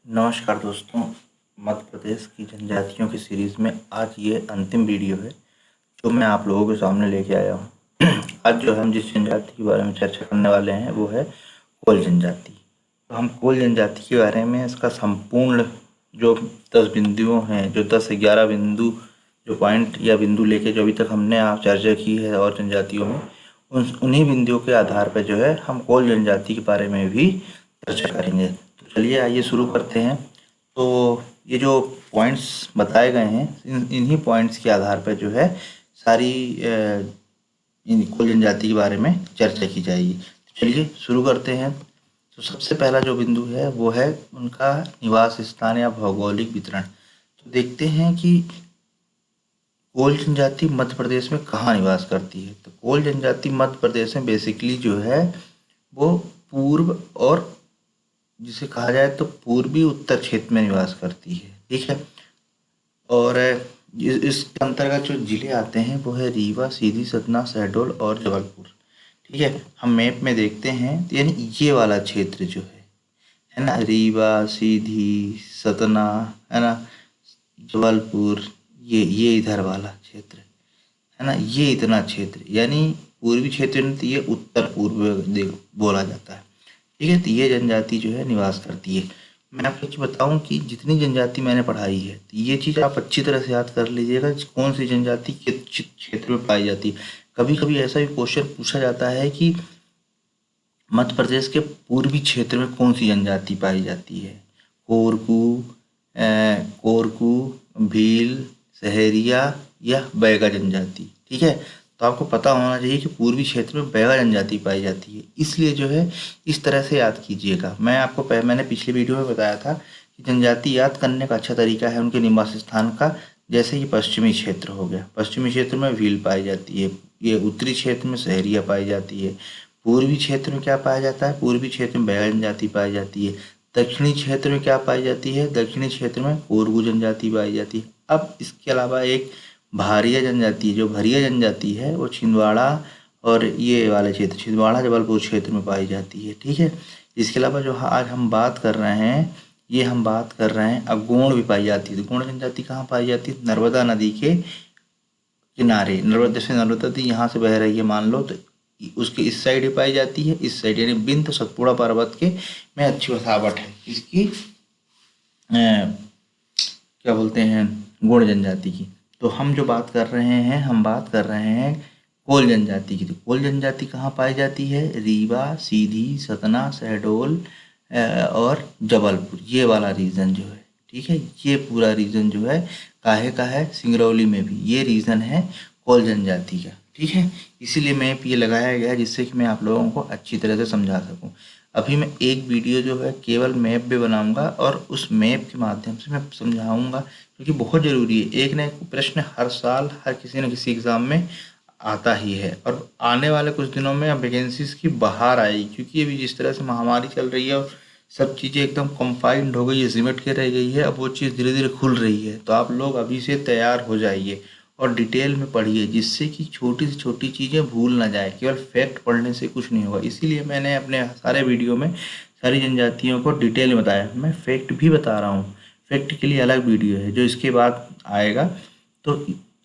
नमस्कार दोस्तों, मध्य प्रदेश की जनजातियों की सीरीज़ में आज ये अंतिम वीडियो है जो मैं आप लोगों के सामने लेके आया हूँ। आज जो हम जिस जनजाति के बारे में चर्चा करने वाले हैं वो है कोल जनजाति। तो हम कोल जनजाति के बारे में इसका संपूर्ण जो 10 बिंदुओं हैं, जो 10-11 बिंदु जो पॉइंट या बिंदु लेके जो अभी तक हमने आप चर्चा की है और जनजातियों में, उन्हीं बिंदुओं के आधार पर जो है हम कोल जनजाति के बारे में भी चर्चा करेंगे। तो चलिए आइए शुरू करते हैं। तो ये जो पॉइंट्स बताए गए हैं इन्हीं पॉइंट्स के आधार पर जो है सारी कोल जनजाति के बारे में चर्चा की जाएगी। तो चलिए शुरू करते हैं। तो सबसे पहला जो बिंदु है वो है उनका निवास स्थान या भौगोलिक वितरण। तो देखते हैं कि कोल जनजाति मध्य प्रदेश में कहाँ निवास करती है। तो कोल जनजाति मध्य प्रदेश में बेसिकली जो है वो पूर्व और जिसे कहा जाए तो पूर्वी उत्तर क्षेत्र में निवास करती है, ठीक है। और इसके अंतर्गत जो जिले आते हैं वो है रीवा, सीधी, सतना, शहडोल और जबलपुर, ठीक है। हम मैप में देखते हैं तो यानी ये वाला क्षेत्र जो है ना, रीवा, सीधी, सतना, है ना, जबलपुर, ये इधर वाला क्षेत्र है ना, ये इतना क्षेत्र यानी पूर्वी क्षेत्र में तो ये उत्तर पूर्व बोला जाता है, ठीक है। तो ये जनजाति जो है निवास करती है। मैं आपको एक बताऊं कि जितनी जनजाति मैंने पढ़ाई है तो ये चीज़ आप अच्छी तरह से याद कर लीजिएगा, कौन सी जनजाति किस क्षेत्र में पाई जाती है। कभी कभी ऐसा भी क्वेश्चन पूछा जाता है कि मध्य प्रदेश के पूर्वी क्षेत्र में कौन सी जनजाति पाई जाती है। कोरकू, भील, सहरिया या बैगा जनजाति, ठीक है। तो आपको पता होना चाहिए कि पूर्वी क्षेत्र में बैगा जनजाति पाई जाती है, इसलिए जो है इस तरह से याद कीजिएगा। मैंने पिछले वीडियो में बताया था कि जनजाति याद करने का अच्छा तरीका है उनके निवास स्थान का। जैसे कि पश्चिमी क्षेत्र हो गया, पश्चिमी क्षेत्र में भील पाई जाती है, ये उत्तरी क्षेत्र में सहरिया पाई जाती है। पूर्वी क्षेत्र में क्या पाया जाता है, पूर्वी क्षेत्र में बैगा जनजाति पाई जाती है। दक्षिणी क्षेत्र में क्या पाई जाती है, दक्षिणी क्षेत्र में कोरगू जनजाति पाई जाती है। अब इसके अलावा एक भारिया जनजाति है, जो भरिया जनजाति है वो छिंदवाड़ा और ये वाले क्षेत्र छिंदवाड़ा जबलपुर क्षेत्र में पाई जाती है, ठीक है। इसके अलावा जो आज हम बात कर रहे हैं ये हम बात कर रहे हैं अब गोंड भी पाई जाती है। तो गोंड जनजाति कहाँ पाई जाती है, नर्मदा नदी के किनारे। नर्मदा जैसे नर्मदा नदी यहाँ से बह रही है मान लो, तो उसके इस साइड ही पाई जाती है, इस साइड यानी बिंद सतपुड़ा पर्वत के में अच्छी बसावट है इसकी क्या बोलते हैं गोंड जनजाति की। तो हम जो बात कर रहे हैं हम बात कर रहे हैं कोल जनजाति की। तो कोल जनजाति कहाँ पाई जाती है, रीवा, सीधी, सतना, शहडोल और जबलपुर, ये वाला रीजन जो है, ठीक है। ये पूरा रीजन जो है काहे का है, सिंगरौली में भी ये रीजन है कोल जनजाति का, ठीक है। इसीलिए मैप ये लगाया गया है जिससे कि मैं आप लोगों को अच्छी तरह से समझा सकूं। अभी मैं एक वीडियो जो है केवल मैप पे बनाऊंगा और उस मैप के माध्यम से मैं समझाऊंगा, क्योंकि बहुत ज़रूरी है। एक ना एक प्रश्न हर साल हर किसी न किसी एग्ज़ाम में आता ही है और आने वाले कुछ दिनों में अब वैकेंसीज की बहार आएगी, क्योंकि अभी जिस तरह से महामारी चल रही है और सब चीज़ें एकदम कंफाइंड हो गई है, सिमट के रह गई है, अब वो चीज़ धीरे धीरे खुल रही है। तो आप लोग अभी से तैयार हो जाइए और डिटेल में पढ़िए, जिससे कि छोटी से छोटी चीज़ें भूल ना जाए। केवल फैक्ट पढ़ने से कुछ नहीं होगा, इसीलिए मैंने अपने सारे वीडियो में सारी जनजातियों को डिटेल में बताया। मैं फैक्ट भी बता रहा हूँ, फैक्ट के लिए अलग वीडियो है जो इसके बाद आएगा। तो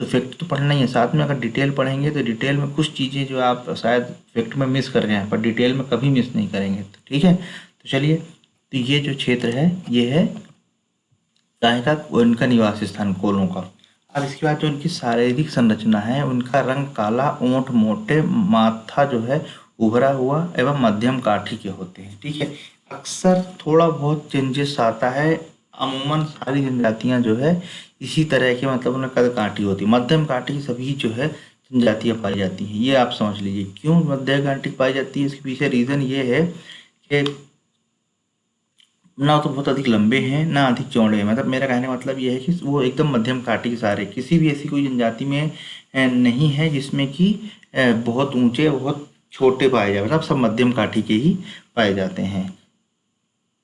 फैक्ट तो पढ़ना ही है, साथ में अगर डिटेल पढ़ेंगे तो डिटेल में कुछ चीज़ें जो आप शायद फैक्ट में मिस कर रहे हैं पर डिटेल में कभी मिस नहीं करेंगे, तो ठीक है। तो चलिए, तो ये जो क्षेत्र है ये है गाय का उनका निवास स्थान कोलों का। अब इसके बाद जो उनकी शारीरिक संरचना है, उनका रंग काला, ओंठ मोटे, माथा जो है उभरा हुआ एवं मध्यम काठी के होते हैं, ठीक है। अक्सर थोड़ा बहुत चेंजेस आता है, अमूमन सारी जनजातियां जो है इसी तरह के मतलब उन्हें कद काठी होती है। मध्यम काठी सभी जो है जनजातियां पाई जाती हैं, ये आप समझ लीजिए। क्यों मध्यम काठी पाई जाती है, इसके पीछे रीज़न ये है कि ना तो बहुत अधिक लंबे हैं ना अधिक चौड़े हैं। मतलब मेरा कहने का मतलब ये है कि वो एकदम मध्यम काठी के सारे, किसी भी ऐसी कोई जनजाति में नहीं है जिसमें कि बहुत ऊंचे बहुत छोटे पाए जाए, मतलब सब मध्यम काठी के ही पाए जाते हैं,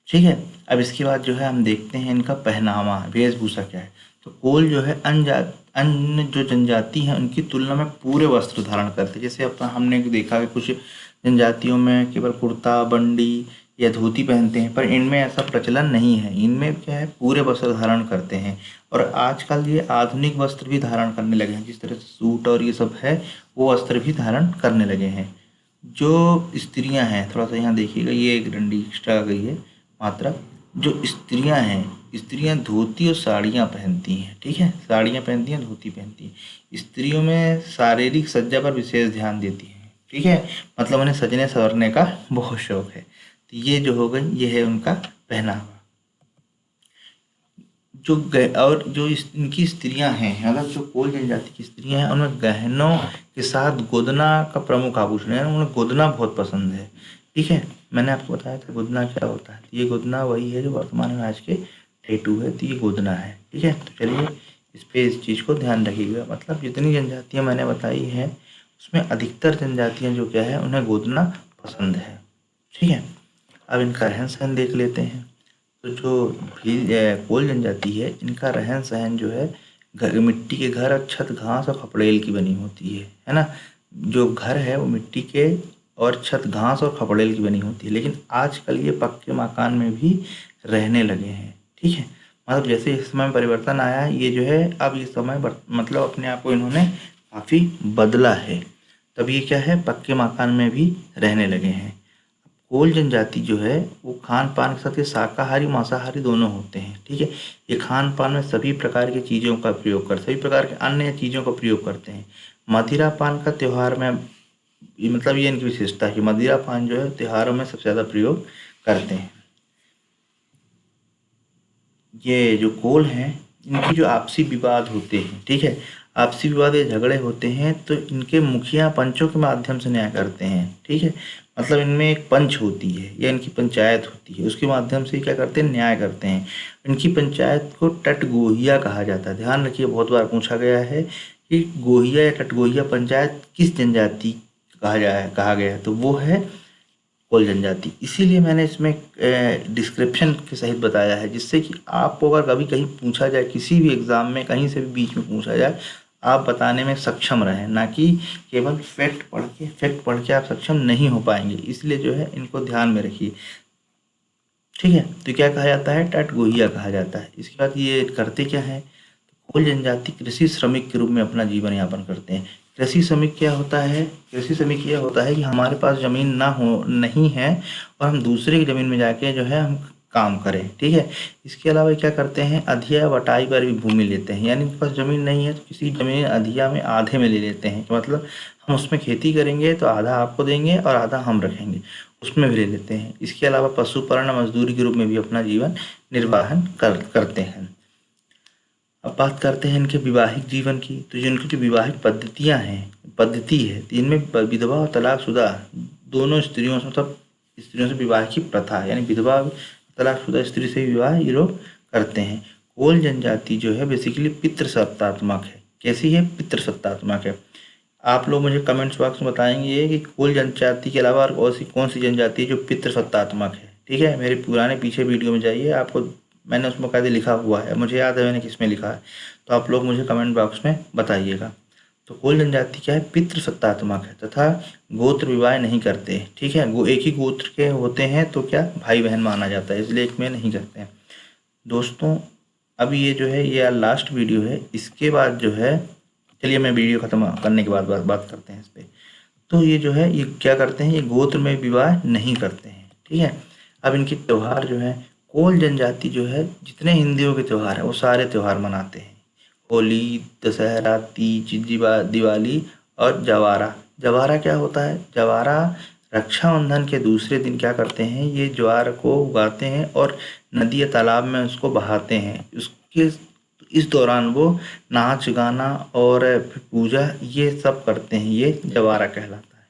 ठीक है। अब इसके बाद जो है हम देखते हैं इनका पहनावा, वेशभूषा क्या है। तो कोल जो है अन्य जो जनजाति हैं उनकी तुलना में पूरे वस्त्र धारण करते हैं। जैसे अब हमने देखा कि कुछ जनजातियों में केवल कुर्ता बंडी या धोती पहनते हैं, पर इनमें ऐसा प्रचलन नहीं है। इनमें क्या है, पूरे वस्त्र धारण करते हैं। और आजकल ये आधुनिक वस्त्र भी धारण करने लगे हैं, जिस तरह से सूट और ये सब है वो वस्त्र भी धारण करने लगे हैं। जो स्त्रियां हैं, थोड़ा सा यहाँ देखिएगा, ये एक डंडी एक्स्ट्रा आ गई है मात्रा। जो स्त्रियां हैं, स्त्रियां धोती और साड़ियाँ पहनती हैं, ठीक है, साड़ियाँ पहनती हैं, धोती पहनती हैं। स्त्रियों में शारीरिक सज्जा पर विशेष ध्यान देती हैं, ठीक है, मतलब उन्हें सजने संवरने का बहुत शौक है। तो ये जो हो गई, ये है उनका पहनावा। और जो इनकी स्त्रियां हैं, मतलब जो कोल जनजाति की स्त्रियां हैं, उनमें गहनों के साथ गोदना का प्रमुख आभूषण है। उन्हें गोदना बहुत पसंद है, ठीक है। मैंने आपको बताया था गोदना क्या होता है। तो ये गोदना वही है जो वर्तमान में आज के टैटू है, तो ये गोदना है, ठीक है। तो चलिए इस चीज़ को ध्यान रखिएगा। मतलब जितनी जनजातियाँ मैंने बताई हैं उसमें अधिकतर जनजातियाँ जो क्या है, उन्हें गोदना पसंद है, ठीक है। अब इनका रहन सहन देख लेते हैं। तो जो कोल जनजाति है, इनका रहन सहन जो है, मिट्टी के घर और छत घास और खपड़ेल की बनी होती है ना। जो घर है वो मिट्टी के और छत घास और खपड़ेल की बनी होती है, लेकिन आजकल ये पक्के मकान में भी रहने लगे हैं, ठीक है। मतलब जैसे इस समय परिवर्तन आया है, ये जो है अब ये समय मतलब अपने आप को इन्होंने काफ़ी बदला है, तब ये क्या है, पक्के मकान में भी रहने लगे हैं। कोल जनजाति जो है वो खान पान के साथ ये शाकाहारी मांसाहारी दोनों होते हैं, ठीक है। ये खान पान में सभी प्रकार की चीज़ों का प्रयोग कर, सभी प्रकार के अन्य चीज़ों का प्रयोग करते हैं। मदिरा पान का त्यौहार में मतलब ये इनकी विशेषता है कि मदिरा पान जो है त्योहारों में सबसे ज़्यादा प्रयोग करते हैं। ये जो कोल हैं, इनकी जो आपसी विवाद होते हैं, ठीक है, आपसी विवाद या झगड़े होते हैं, तो इनके मुखिया पंचों के माध्यम से न्याय करते हैं, ठीक है। मतलब इनमें एक पंच होती है या इनकी पंचायत होती है, उसके माध्यम से क्या करते हैं, न्याय करते हैं। इनकी पंचायत को टटगोहिया कहा जाता है। ध्यान रखिए, बहुत बार पूछा गया है कि गोहिया या टटगोहिया पंचायत किस जनजाति कहा गया है, तो वो है कोल जनजाति। इसीलिए मैंने इसमें डिस्क्रिप्शन के सहित बताया है, जिससे कि आपको अगर कभी कहीं पूछा जाए, किसी भी एग्ज़ाम में कहीं से भी बीच में पूछा जाए, आप बताने में सक्षम रहें, ना कि केवल फैक्ट पढ़ के आप सक्षम नहीं हो पाएंगे। इसलिए जो है इनको ध्यान में रखिए, ठीक है। तो क्या कहा जाता है, टटगोहिया कहा जाता है। इसके बाद ये करते क्या है, कोल जनजाति कृषि श्रमिक के रूप में अपना जीवन यापन करते हैं। कृषि श्रमिक क्या होता है, कृषि श्रमिक यह होता है कि हमारे पास ज़मीन नहीं है और हम दूसरे की ज़मीन में जाके जो है हम काम करें, ठीक है। इसके अलावा क्या करते हैं, अधिया बटाई पर भी भूमि लेते हैं, यानी उनके पास ज़मीन नहीं है तो किसी ज़मीन अधिया में आधे में ले लेते हैं, मतलब हम उसमें खेती करेंगे तो आधा आपको देंगे और आधा हम रखेंगे, उसमें भी ले लेते हैं। इसके अलावा पशुपालन मजदूरी के रूप में भी अपना जीवन निर्वाहन करते हैं। अब बात करते हैं इनके वैवाहिक जीवन की। तो जो इनकी जो विवाहिक पद्धति है, तो इनमें विधवा और तलाकशुदा दोनों स्त्रियों से, मतलब स्त्रियों से विवाह की प्रथा है, यानी विधवा तलाकशुदा स्त्री से विवाह ये लोग करते हैं। कोल जनजाति जो है बेसिकली पितृसत्तात्मक है। कैसी है, पितृसत्तात्मक है। आप लोग मुझे कमेंट्स बॉक्स में बताएंगे कि कोल जनजाति के अलावा और कौन सी जनजाति है जो पितृसत्तात्मक है, ठीक है। मेरे पुराने पीछे वीडियो में जाइए, आपको मैंने उसमें कायदे लिखा हुआ है, मुझे याद है मैंने किसमें लिखा है, तो आप लोग मुझे कमेंट बॉक्स में बताइएगा। तो कोल जनजाति क्या है, पितृसत्तात्मक है तथा गोत्र विवाह नहीं करते, ठीक है। वो एक ही गोत्र के होते हैं तो क्या भाई बहन माना जाता है, इसलिए एक में नहीं करते हैं। दोस्तों अब ये जो है ये लास्ट वीडियो है, इसके बाद जो है, चलिए मैं वीडियो ख़त्म करने के बाद बात करते हैं इस पर। तो ये जो है ये क्या करते हैं, ये गोत्र में विवाह नहीं करते हैं, ठीक है। अब इनके त्यौहार जो है, कोल जनजाति जो है जितने हिंदुओं के त्यौहार हैं वो सारे त्यौहार मनाते हैं। होली, दशहरा, तीज, दिवाली और जवारा। जवारा क्या होता है, जवारा रक्षाबंधन के दूसरे दिन क्या करते हैं, ये ज्वार को उगाते हैं और नदी या तालाब में उसको बहाते हैं। उसके इस दौरान वो नाच गाना और पूजा ये सब करते हैं, ये जवारा कहलाता है।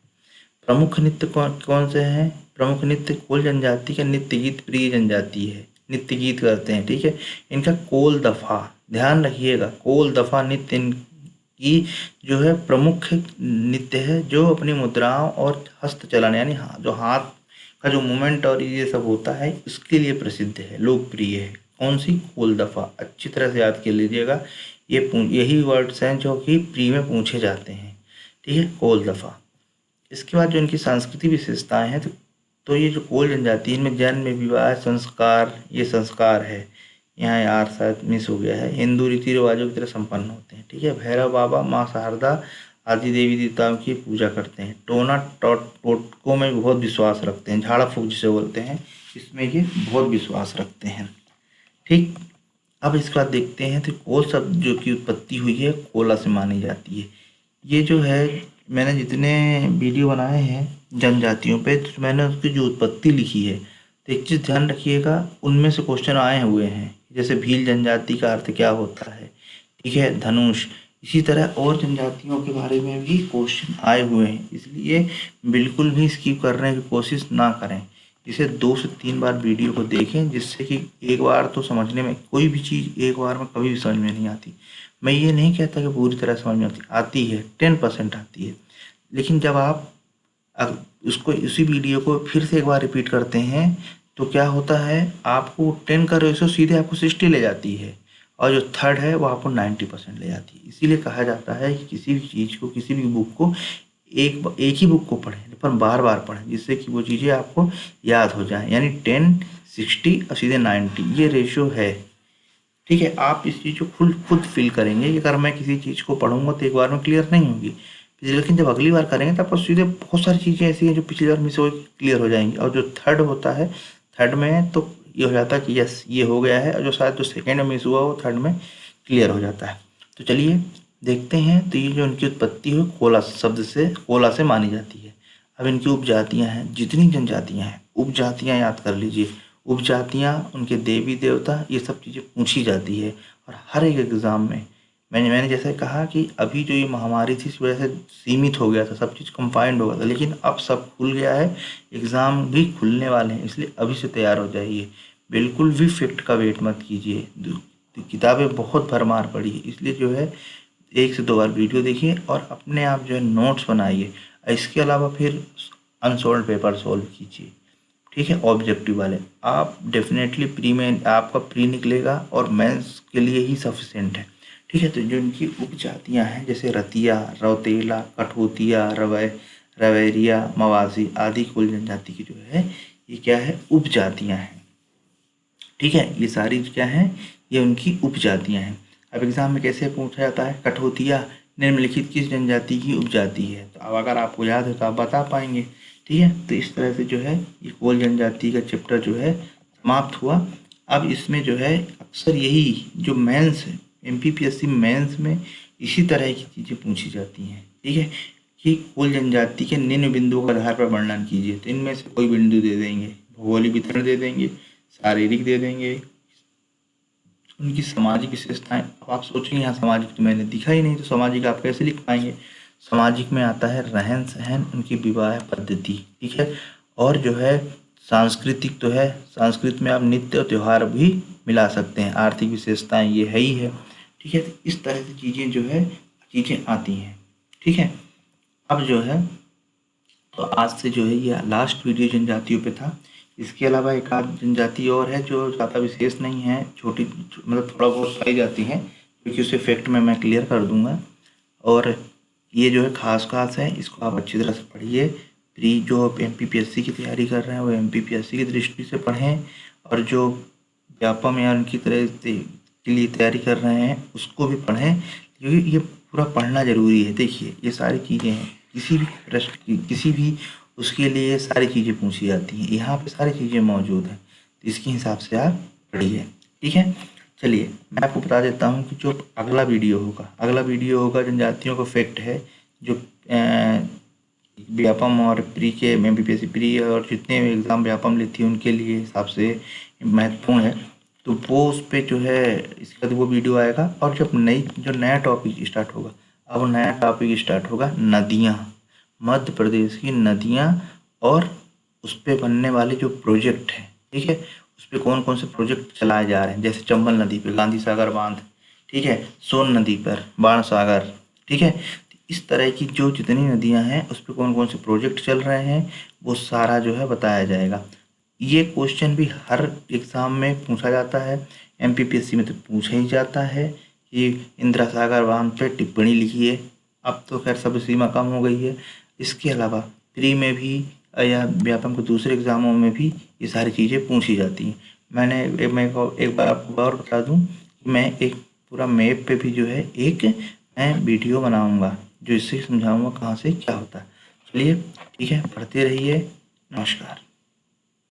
प्रमुख नृत्य कौन से हैं, प्रमुख नृत्य कोल जनजाति का नृत्य गीत प्रिय जनजाति है, नृत्य गीत करते हैं, ठीक है। इनका कोल दफा, ध्यान रखिएगा, कोल दफा नृत्य इनकी जो है प्रमुख नृत्य है, जो अपनी मुद्राओं और हस्त चलन यानी जो हाथ का जो मूवमेंट और ये सब होता है उसके लिए प्रसिद्ध है, लोकप्रिय है। कौन सी, कोल दफा। अच्छी तरह से याद कर लीजिएगा, यही वर्ड्स हैं जो कि प्री में पूछे जाते हैं, ठीक है, कोल दफा। इसके बाद जो इनकी सांस्कृतिक विशेषताएं हैं, तो ये जो कोल जनजाति है, इनमें जन्म, विवाह, संस्कार, ये संस्कार है, यहाँ यार शायद मिस हो गया है, हिंदू रीति रिवाजों की तरह संपन्न होते हैं। ठीक है, भैरव बाबा, माँ शारदा आदि देवी देवताओं की पूजा करते हैं। टोना टोटकों में बहुत विश्वास रखते हैं, झाड़ा फूक जिसे बोलते हैं, इसमें ये बहुत विश्वास रखते हैं। ठीक, अब इसके बाद देखते हैं तो कोल शब्द जो की उत्पत्ति हुई है कोला से मानी जाती है। ये जो है मैंने जितने वीडियो बनाए हैं जनजातियों पे, तो मैंने उसकी जो उत्पत्ति लिखी है, तो एक चीज़ ध्यान रखिएगा, उनमें से क्वेश्चन आए हुए हैं, जैसे भील जनजाति का अर्थ क्या होता है, ठीक है, धनुष, इसी तरह और जनजातियों के बारे में भी क्वेश्चन आए हुए हैं, इसलिए बिल्कुल भी स्किप करने की कोशिश ना करें। इसे 2 से 3 बार वीडियो को देखें, जिससे कि एक बार तो समझने में, कोई भी चीज़ एक बार में कभी भी समझ में नहीं आती। मैं ये नहीं कहता कि पूरी तरह समझ में आती है, 10% आती है, लेकिन जब आप उसको उसी वीडियो को फिर से एक बार रिपीट करते हैं तो क्या होता है, आपको 10 का रेशो सीधे आपको 60 ले जाती है, और जो थर्ड है वो आपको 90% ले जाती है। इसीलिए कहा जाता है कि किसी भी चीज़ को, किसी भी बुक को एक ही बुक को पढ़ें, पर बार बार पढ़ें, जिससे कि वो चीज़ें आपको याद हो जाएं। यानी 10, 60 और सीधे 90 ये रेशियो है। ठीक है, आप इस चीज़ को खुद फील करेंगे कि अगर मैं किसी चीज़ को पढ़ूंगा तो एक बार में क्लियर नहीं होगी, लेकिन जब अगली बार करेंगे तो आपको सीधे बहुत सारी चीज़ें ऐसी हैं जो पिछली बार मिस हो क्लियर हो जाएंगी। और जो थर्ड होता है, थर्ड में तो ये हो जाता है कि यस ये हो गया है, और जो शायद जो सेकेंड में मिस हुआ वो थर्ड में क्लियर हो जाता है। तो चलिए देखते हैं। तो ये जो इनकी उत्पत्ति हुई कोला शब्द से, कोला से मानी जाती है। अब इनकी उपजातियाँ हैं, जितनी जनजातियाँ हैं उपजातियाँ याद कर लीजिए। उपजातियाँ, उनके देवी देवता, ये सब चीज़ें पूछी जाती है, और हर एक एग्ज़ाम में मैंने जैसे कहा कि अभी जो ये महामारी थी इस वजह से सीमित हो गया था, सब चीज़ कंफाइंड हो गया था, लेकिन अब सब खुल गया है, एग्ज़ाम भी खुलने वाले हैं, इसलिए अभी से तैयार हो जाइए। बिल्कुल भी फैक्ट का वेट मत कीजिए, किताबें बहुत भरमार पड़ी है, इसलिए जो है 1 से 2 बार वीडियो देखिए और अपने आप जो है नोट्स बनाइए। इसके अलावा फिर अनसॉल्व पेपर सॉल्व कीजिए। ठीक है, ऑब्जेक्टिव वाले आप डेफिनेटली प्री में आपका प्री निकलेगा और मेंस के लिए ही सफिशिएंट है। ठीक है, तो जो इनकी उपजातियां हैं जैसे रतिया, रौतेला, कठोतिया, रवेरिया, मवासी आदि कुल जनजाति की जो है ये क्या है, उपजातियां हैं। ठीक है, ये सारी क्या है, ये उनकी उपजातियां हैं। अब एग्जाम में कैसे पूछा जाता है, कठोतिया निम्नलिखित किस जनजाति की उपजाति है, तो अब अगर आपको याद है तो आप बता पाएंगे। ठीक है, तो इस तरह से जो है ये कोल जनजाति का चैप्टर जो है समाप्त हुआ। अब इसमें जो है अक्सर यही जो मेंस है, MPPSC मेंस में इसी तरह की चीज़ें पूछी जाती हैं। ठीक है, कि कोल जनजाति के निम्न बिंदुओं के आधार पर वर्णन कीजिए, तो इनमें से कोई बिंदु दे देंगे, भौगोलिक वितरण दे देंगे, शारीरिक दे देंगे, उनकी सामाजिक विशेषताएं। अब आप सोचेंगे यहाँ सामाजिक तो मैंने दिखा ही नहीं, तो सामाजिक आप कैसे लिख पाएंगे। सामाजिक में आता है रहन सहन, उनकी विवाह पद्धति। ठीक है, और जो है सांस्कृतिक तो है, संस्कृत में आप नृत्य और त्यौहार भी मिला सकते हैं। आर्थिक विशेषताएं ये है ही है। ठीक है, तो इस तरह की चीज़ें जो है चीज़ें आती हैं। ठीक है, अब जो है तो आज से जो है ये लास्ट वीडियो जनजातियों पे था। इसके अलावा एक आध जनजाति और है जो ज़्यादा विशेष नहीं है, छोटी मतलब थोड़ा बहुत पाई जाती हैं, क्योंकि उसे फैक्ट में मैं क्लियर कर दूंगा। और ये जो है खास है, इसको आप अच्छी तरह से पढ़िए। प्री जो MPPSC की तैयारी कर रहे हैं वो MPPSC की दृष्टि से पढ़ें, और जो व्यापम या उनकी तरह के लिए तैयारी कर रहे हैं उसको भी पढ़ें, क्योंकि ये पूरा पढ़ना ज़रूरी है। देखिए ये सारी चीज़ें हैं, किसी भी प्रश्न की, किसी भी उसके लिए सारी चीज़ें पूछी जाती हैं, यहाँ पे सारी चीज़ें मौजूद हैं, तो इसके हिसाब से आप पढ़िए। ठीक है, चलिए मैं आपको बता देता हूँ कि जो अगला वीडियो होगा जनजातियों का फैक्ट है, जो व्यापम और प्री के MPPSC प्री और जितने एग्ज़ाम व्यापम लेती है उनके लिए हिसाब से महत्वपूर्ण है, तो वो उस पर जो है इसके बाद वो वीडियो आएगा। और जब नया टॉपिक स्टार्ट होगा, अब नया टॉपिक स्टार्ट होगा नदियाँ, मध्य प्रदेश की नदियाँ और उस पर बनने वाले जो प्रोजेक्ट हैं। ठीक है, उस पर कौन कौन से प्रोजेक्ट चलाए जा रहे हैं, जैसे चंबल नदी पे गांधी सागर बांध, ठीक है, सोन नदी पर बाण सागर। ठीक है, इस तरह की जो जितनी नदियां हैं उस पर कौन कौन से प्रोजेक्ट चल रहे हैं वो सारा जो है बताया जाएगा। ये क्वेश्चन भी हर एग्ज़ाम में पूछा जाता है, MPPSC में तो पूछा ही जाता है कि इंदिरा सागर बांध पे टिप्पणी लिखिए। अब तो खैर सब सीमा कम हो गई है। इसके अलावा प्री में भी या व्यापम के दूसरे एग्ज़ामों में भी ये सारी चीज़ें पूछी जाती हैं। मैं एक बार आपको और बता दूं कि मैं एक पूरा मैप पे भी जो है एक मैं वीडियो बनाऊंगा जो इससे समझाऊंगा कहाँ से क्या होता है। चलिए ठीक है, पढ़ते रहिए। नमस्कार।